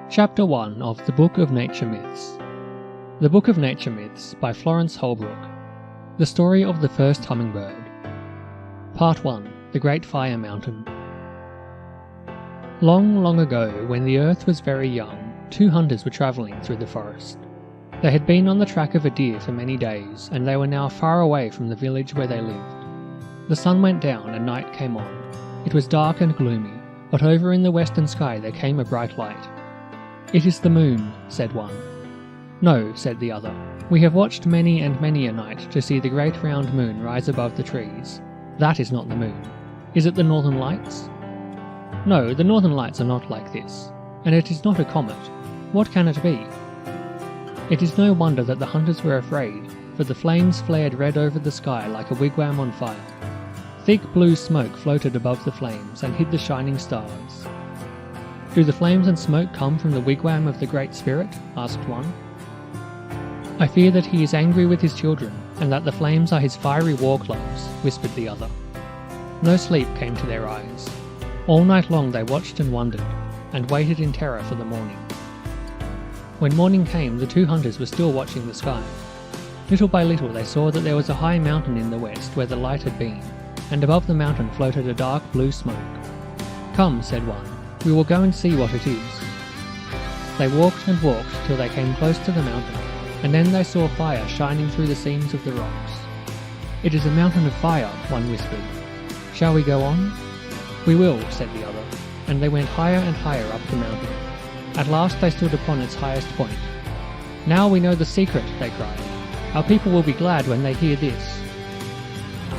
Chapter 1 of The Book of Nature Myths. The Book of Nature Myths by Florence Holbrook. The Story of the First Hummingbird. Part 1. The Great Fire Mountain. Long, long ago, when the earth was very young, two hunters were travelling through the forest. They had been on the track of a deer for many days, and they were now far away from the village where they lived. The sun went down and night came on. It was dark and gloomy, but over in the western sky there came a bright light. "It is the moon," said one. "No," said the other. "We have watched many and many a night to see the great round moon rise above the trees. That is not the moon. Is it the northern lights?" "No, the northern lights are not like this. And it is not a comet. What can it be?" It is no wonder that the hunters were afraid, for the flames flared red over the sky like a wigwam on fire. Thick blue smoke floated above the flames and hid the shining stars. "Do the flames and smoke come from the wigwam of the Great Spirit?" asked one. "I fear that he is angry with his children, and that the flames are his fiery war clubs," whispered the other. No sleep came to their eyes. All night long they watched and wondered, and waited in terror for the morning. When morning came, the two hunters were still watching the sky. Little by little they saw that there was a high mountain in the west where the light had been, and above the mountain floated a dark blue smoke. "Come," said one, "we will go and see what it is." They walked and walked till they came close to the mountain, and then they saw fire shining through the seams of the rocks. "It is a mountain of fire," one whispered. "Shall we go on?" "We will," said the other, and they went higher and higher up the mountain. At last they stood upon its highest point. "Now we know the secret," they cried. "Our people will be glad when they hear this."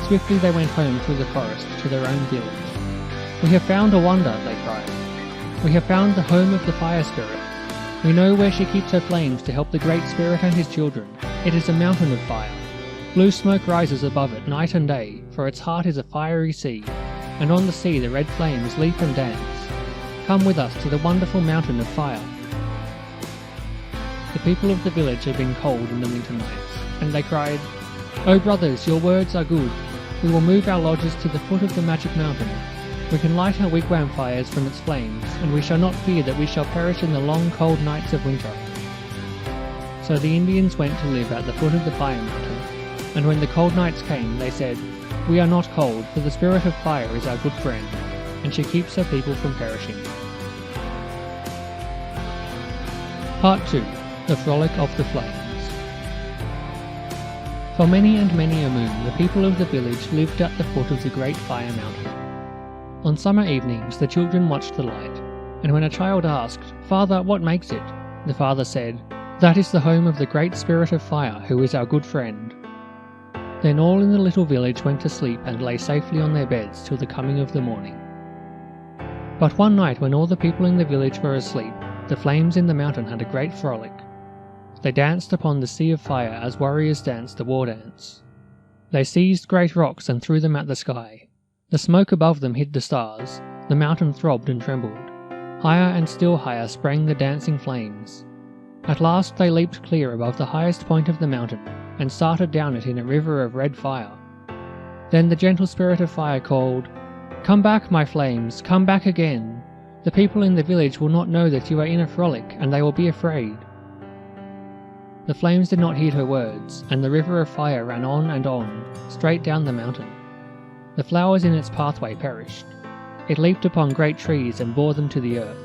Swiftly they went home through the forest to their own village. "We have found a wonder," they cried. "We have found the home of the fire spirit. We know where she keeps her flames to help the Great Spirit and his children. It is a mountain of fire. Blue smoke rises above it night and day, for its heart is a fiery sea, and on the sea the red flames leap and dance. Come with us to the wonderful mountain of fire." The people of the village had been cold in the winter nights, and they cried, "Oh brothers, your words are good. We will move our lodges to the foot of the magic mountain. We can light our wigwam fires from its flames, and we shall not fear that we shall perish in the long cold nights of winter." So the Indians went to live at the foot of the fire mountain, and when the cold nights came, they said, "We are not cold, for the spirit of fire is our good friend, and she keeps her people from perishing." Part 2. The Frolic of the Flames. For many and many a moon, the people of the village lived at the foot of the great fire mountain. On summer evenings, the children watched the light, and when a child asked, "Father, what makes it?" the father said, "That is the home of the Great Spirit of Fire, who is our good friend." Then all in the little village went to sleep and lay safely on their beds till the coming of the morning. But one night when all the people in the village were asleep, the flames in the mountain had a great frolic. They danced upon the sea of fire as warriors dance the war dance. They seized great rocks and threw them at the sky. The smoke above them hid the stars. The mountain throbbed and trembled. Higher and still higher sprang the dancing flames. At last they leaped clear above the highest point of the mountain, and started down it in a river of red fire. Then the gentle spirit of fire called, "Come back, my flames, come back again. The people in the village will not know that you are in a frolic, and they will be afraid." The flames did not heed her words, and the river of fire ran on, straight down the mountain. The flowers in its pathway perished. It leaped upon great trees and bore them to the earth.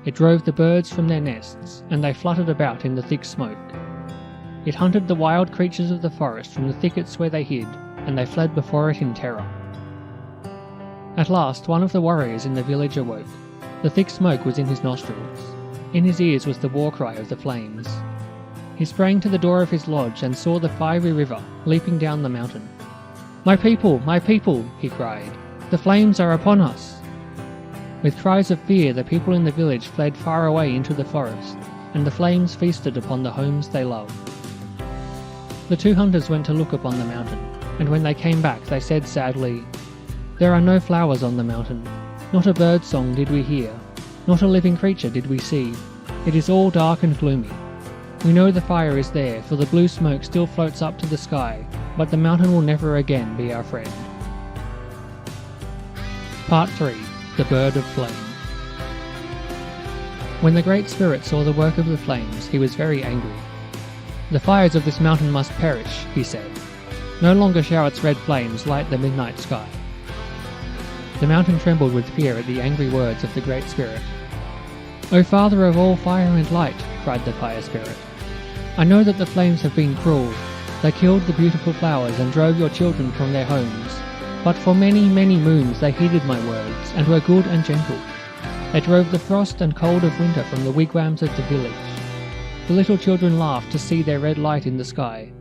It drove the birds from their nests, and they fluttered about in the thick smoke. It hunted the wild creatures of the forest from the thickets where they hid, and they fled before it in terror. At last one of the warriors in the village awoke. The thick smoke was in his nostrils. In his ears was the war cry of the flames. He sprang to the door of his lodge and saw the fiery river leaping down the mountain. My people, he cried. "The flames are upon us." With cries of fear, the people in the village fled far away into the forest, and the flames feasted upon the homes they loved. The two hunters went to look upon the mountain, and when they came back they said sadly, "There are no flowers on the mountain. Not a bird song did we hear. Not a living creature did we see. It is all dark and gloomy. We know the fire is there, for the blue smoke still floats up to the sky, but the mountain will never again be our friend." Part 3. The Bird of Flame. When the Great Spirit saw the work of the flames, he was very angry. "The fires of this mountain must perish," he said. "No longer shall its red flames light the midnight sky." The mountain trembled with fear at the angry words of the Great Spirit. "O Father of all fire and light," cried the Fire Spirit, "I know that the flames have been cruel. They killed the beautiful flowers and drove your children from their homes. But for many, many moons they heeded my words and were good and gentle. They drove the frost and cold of winter from the wigwams of the village. The little children laughed to see their red light in the sky.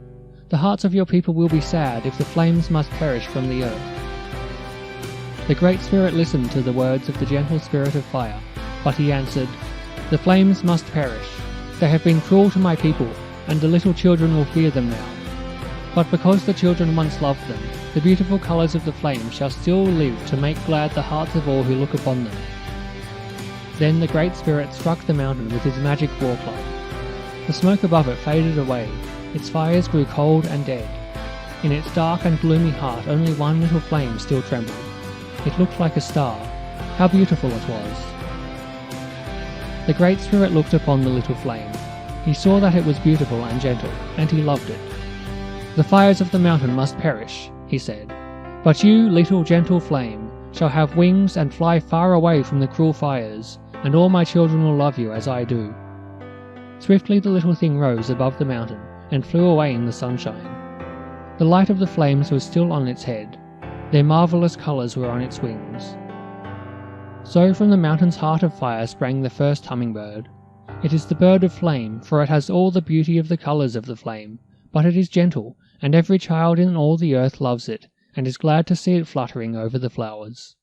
The hearts of your people will be sad if the flames must perish from the earth." The Great Spirit listened to the words of the gentle Spirit of Fire, but he answered, "The flames must perish. They have been cruel to my people, and the little children will fear them now. But because the children once loved them, the beautiful colours of the flames shall still live to make glad the hearts of all who look upon them." Then the Great Spirit struck the mountain with his magic war club. The smoke above it faded away, its fires grew cold and dead. In its dark and gloomy heart only one little flame still trembled. It looked like a star. How beautiful it was! The Great Spirit looked upon the little flame. He saw that it was beautiful and gentle, and he loved it. "The fires of the mountain must perish," he said, "but you, little gentle flame, shall have wings and fly far away from the cruel fires, and all my children will love you as I do." Swiftly the little thing rose above the mountain and flew away in the sunshine. The light of the flames was still on its head. Their marvellous colours were on its wings. So from the mountain's heart of fire sprang the first hummingbird. It is the bird of flame, for it has all the beauty of the colours of the flame, but it is gentle, and every child in all the earth loves it, and is glad to see it fluttering over the flowers.